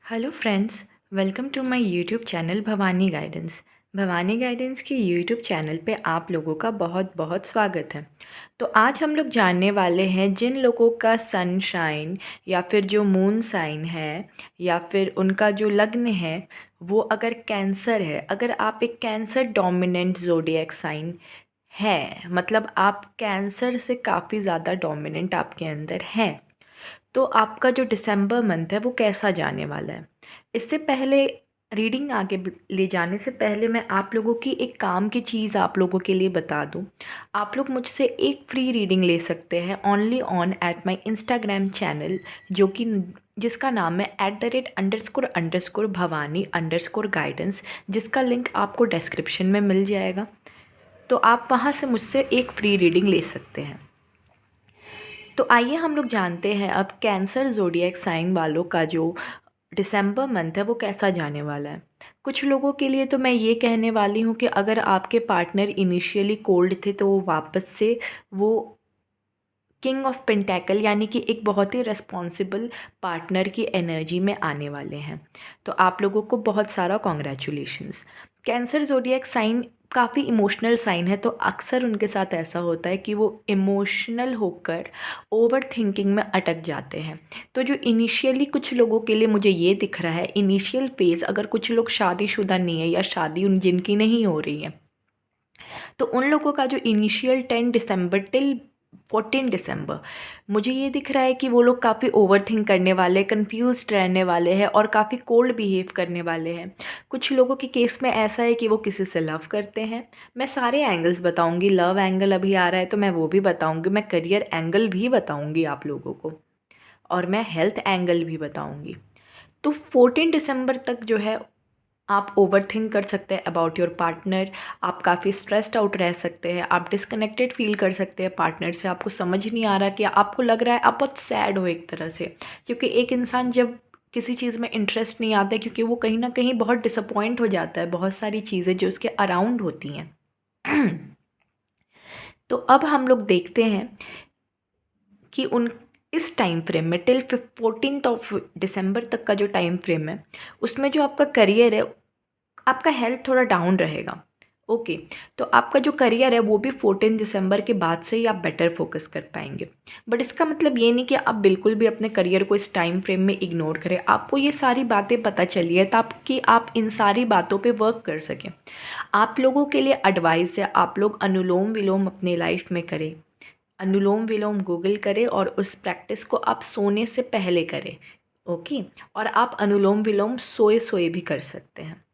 Hello friends, welcome to my YouTube channel Bhavani guidance. Bhavani guidance के YouTube channel पे आप लोगों का बहुत बहुत स्वागत है। तो आज हम लोग जानने वाले हैं जिन लोगों का सनशाइन या फिर जो मून साइन है या फिर उनका जो लग्न है वो अगर कैंसर है, अगर आप एक कैंसर डोमिनेंट ज़ोडिएक साइन है, मतलब आप कैंसर से काफ़ी ज़्यादा डोमिनेंट आपके अंदर हैं, तो आपका जो दिसंबर मंथ है वो कैसा जाने वाला है। इससे पहले रीडिंग आगे ले जाने से पहले मैं आप लोगों की एक काम की चीज़ आप लोगों के लिए बता दूं। आप लोग मुझसे एक फ्री रीडिंग ले सकते हैं only on at my Instagram channel, जो कि जिसका नाम है @__भवानी_गाइडेंस, जिसका लिंक आपको डिस्क्रिप्शन में मिल जाएगा। तो आप वहाँ से मुझसे एक फ्री रीडिंग ले सकते हैं। तो आइए हम लोग जानते हैं अब कैंसर ज़ोडिएक साइन वालों का जो दिसंबर मंथ है वो कैसा जाने वाला है। कुछ लोगों के लिए तो मैं ये कहने वाली हूँ कि अगर आपके पार्टनर इनिशियली कोल्ड थे तो वो वापस से वो किंग ऑफ पेंटेकल यानी कि एक बहुत ही रिस्पॉन्सिबल पार्टनर की एनर्जी में आने वाले हैं। तो आप लोगों को बहुत सारा कॉन्ग्रेचुलेशंस। कैंसर ज़ोडिएक साइन काफ़ी इमोशनल साइन है, तो अक्सर उनके साथ ऐसा होता है कि वो इमोशनल होकर ओवर थिंकिंग में अटक जाते हैं। तो जो इनिशियली कुछ लोगों के लिए मुझे ये दिख रहा है, इनिशियल फेज़ अगर कुछ लोग शादीशुदा नहीं है या शादी उन जिनकी नहीं हो रही है, तो उन लोगों का जो इनिशियल 10 दिसंबर टिल 14 दिसंबर, मुझे ये दिख रहा है कि वो लोग काफ़ी ओवर थिंक करने वाले, कंफ्यूज्ड रहने वाले हैं और काफ़ी कोल्ड बिहेव करने वाले हैं। कुछ लोगों के केस में ऐसा है कि वो किसी से लव करते हैं। मैं सारे एंगल्स बताऊंगी, लव एंगल अभी आ रहा है तो मैं वो भी बताऊंगी, मैं करियर एंगल भी बताऊंगी आप लोगों को, और मैं हेल्थ एंगल भी बताऊंगी। तो 14 दिसंबर तक जो है आप ओवरथिंक कर सकते हैं अबाउट योर पार्टनर। आप काफ़ी स्ट्रेस्ड आउट रह सकते हैं, आप डिस्कनेक्टेड फील कर सकते हैं पार्टनर से। आपको समझ नहीं आ रहा कि आपको लग रहा है आप बहुत सैड हो एक तरह से, क्योंकि एक इंसान जब किसी चीज़ में इंटरेस्ट नहीं आता है, क्योंकि वो कहीं ना कहीं बहुत डिसअपॉइंट हो जाता है बहुत सारी चीज़ें जो उसके अराउंड होती हैं। तो अब हम लोग देखते हैं कि उन इस टाइम फ्रेम में टिल 14 दिसंबर तक का जो टाइम फ्रेम है उसमें जो आपका करियर है, आपका हेल्थ थोड़ा डाउन रहेगा। ओके, तो आपका जो करियर है वो भी 14 दिसंबर के बाद से ही आप बेटर फोकस कर पाएंगे। बट इसका मतलब ये नहीं कि आप बिल्कुल भी अपने करियर को इस टाइम फ्रेम में इग्नोर करें। आपको ये सारी बातें पता चली है ताकि आप इन सारी बातों पे वर्क कर सकें। आप लोगों के लिए एडवाइस है, आप लोग अनुलोम विलोम अपने लाइफ में करें। अनुलोम विलोम गूगल करें और उस प्रैक्टिस को आप सोने से पहले करें। ओके, और आप अनुलोम विलोम सोए सोए भी कर सकते हैं।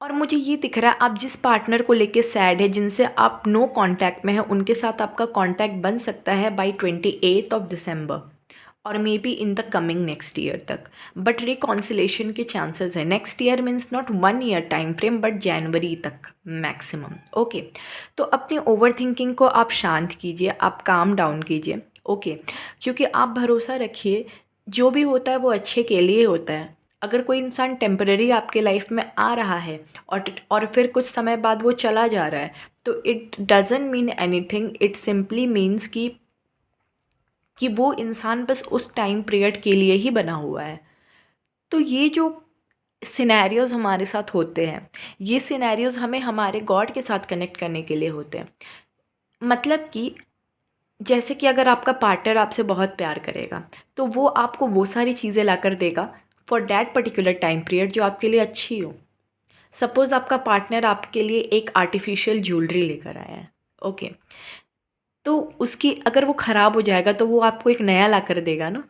और मुझे ये दिख रहा है आप जिस पार्टनर को लेके सैड है, जिनसे आप नो कांटेक्ट में है, उनके साथ आपका कांटेक्ट बन सकता है बाय 28 दिसंबर और may be in the coming next year तक। बट रिकॉन्सिलेशन के चांसेस है। Next year means not 1 year time frame but जनवरी तक मैक्सिमम। ओके, तो अपनी ओवर थिंकिंग को आप शांत कीजिए, आप काम डाउन कीजिए। ओके, क्योंकि आप भरोसा रखिए जो भी होता है वो अच्छे के लिए होता है। अगर कोई इंसान टेम्परेरी आपके लाइफ में आ रहा है और फिर कुछ समय बाद वो चला जा रहा है, तो it doesn't mean anything. It simply means कि वो इंसान बस उस टाइम पीरियड के लिए ही बना हुआ है। तो ये जो सिनेरियोज़ हमारे साथ होते हैं, ये सिनेरियोज़ हमें हमारे गॉड के साथ कनेक्ट करने के लिए होते हैं। मतलब कि जैसे कि अगर आपका पार्टनर आपसे बहुत प्यार करेगा तो वो आपको वो सारी चीज़ें ला कर देगा for that particular time period जो आपके लिए अच्छी हो। सपोज़ आपका पार्टनर आपके लिए एक आर्टिफिशियल ज्वेलरी लेकर आया है। ओके, तो उसकी अगर वो ख़राब हो जाएगा तो वो आपको एक नया ला कर देगा ना।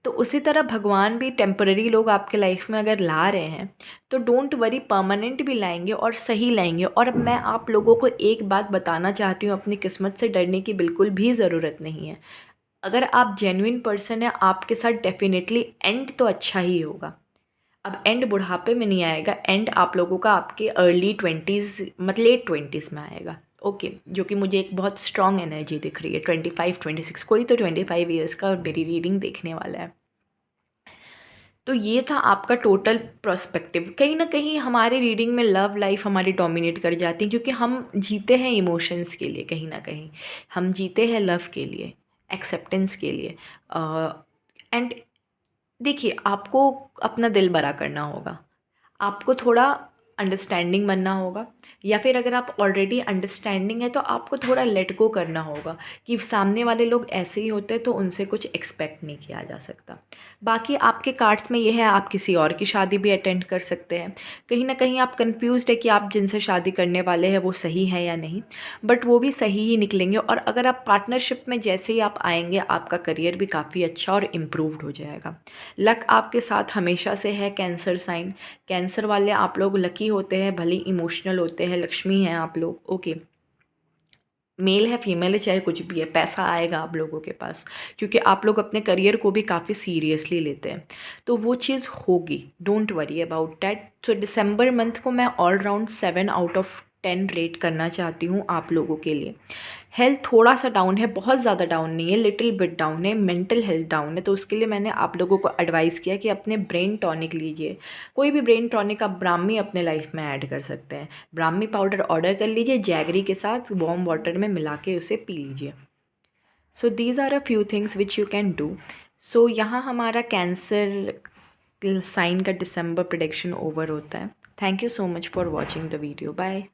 तो उसी तरह भगवान भी टेम्पररी लोग आपके लाइफ में अगर ला रहे हैं तो डोंट वरी, परमानेंट भी लाएंगे और सही लाएंगे। और मैं आप लोगों को एक बात बताना चाहती हूँ, अपनी किस्मत से डरने की बिल्कुल भी ज़रूरत नहीं है। अगर आप जेन्युइन पर्सन है, आपके साथ डेफिनेटली एंड तो अच्छा ही होगा। अब एंड बुढ़ापे में नहीं आएगा, एंड आप लोगों का आपके अर्ली 20s मतलब लेट 20s में आएगा। ओके, जो कि मुझे एक बहुत स्ट्रॉन्ग एनर्जी दिख रही है। 25 26, कोई तो 25 ईयर्स का मेरी रीडिंग देखने वाला है। तो ये था आपका टोटल प्रोस्पेक्टिव। कहीं ना कहीं हमारी रीडिंग में लव लाइफ हमारी डोमिनेट कर जाती है, क्योंकि हम जीते हैं इमोशंस के लिए, कहीं ना कहीं हम जीते हैं लव के लिए, एक्सेप्टेंस के लिए। एंड देखिए, आपको अपना दिल बड़ा करना होगा, आपको थोड़ा अंडरस्टैंडिंग बनना होगा, या फिर अगर आप ऑलरेडी अंडरस्टैंडिंग है तो आपको थोड़ा लेट गो करना होगा कि सामने वाले लोग ऐसे ही होते हैं तो उनसे कुछ एक्सपेक्ट नहीं किया जा सकता। बाकी आपके कार्ड्स में ये है, आप किसी और की शादी भी अटेंड कर सकते हैं। कहीं ना कहीं आप कंफ्यूज्ड है कि आप जिनसे शादी करने वाले हैं वो सही है या नहीं, बट वो भी सही ही निकलेंगे। और अगर आप पार्टनरशिप में जैसे ही आप आएंगे, आपका करियर भी काफ़ी अच्छा और इम्प्रूव्ड हो जाएगा। लक आपके साथ हमेशा से है कैंसर साइन। कैंसर वाले आप लोग लकी होते हैं, भले इमोशनल होते हैं, लक्ष्मी हैं आप लोग, ओके। मेल है फीमेल है चाहे कुछ भी है, पैसा आएगा आप लोगों के पास, क्योंकि आप लोग अपने करियर को भी काफ़ी सीरियसली लेते हैं। तो वो चीज़ होगी, डोंट वरी अबाउट डैट। तो दिसंबर मंथ को मैं ऑल राउंड 7/10 रेट करना चाहती हूँ आप लोगों के लिए। हेल्थ थोड़ा सा डाउन है, बहुत ज़्यादा डाउन नहीं है, लिटिल बिट डाउन है, मेंटल हेल्थ डाउन है। तो उसके लिए मैंने आप लोगों को एडवाइस किया कि अपने ब्रेन टॉनिक लीजिए। कोई भी ब्रेन टॉनिक आप ब्राह्मी अपने लाइफ में ऐड कर सकते हैं। ब्राह्मी पाउडर ऑर्डर कर लीजिए, जैगरी के साथ वार्म वाटर में मिला के उसे पी लीजिए। So these are a few things which you can do. So यहाँ हमारा कैंसर साइन का दिसंबर प्रेडिक्शन ओवर होता है। Thank you so much for watching the video. Bye.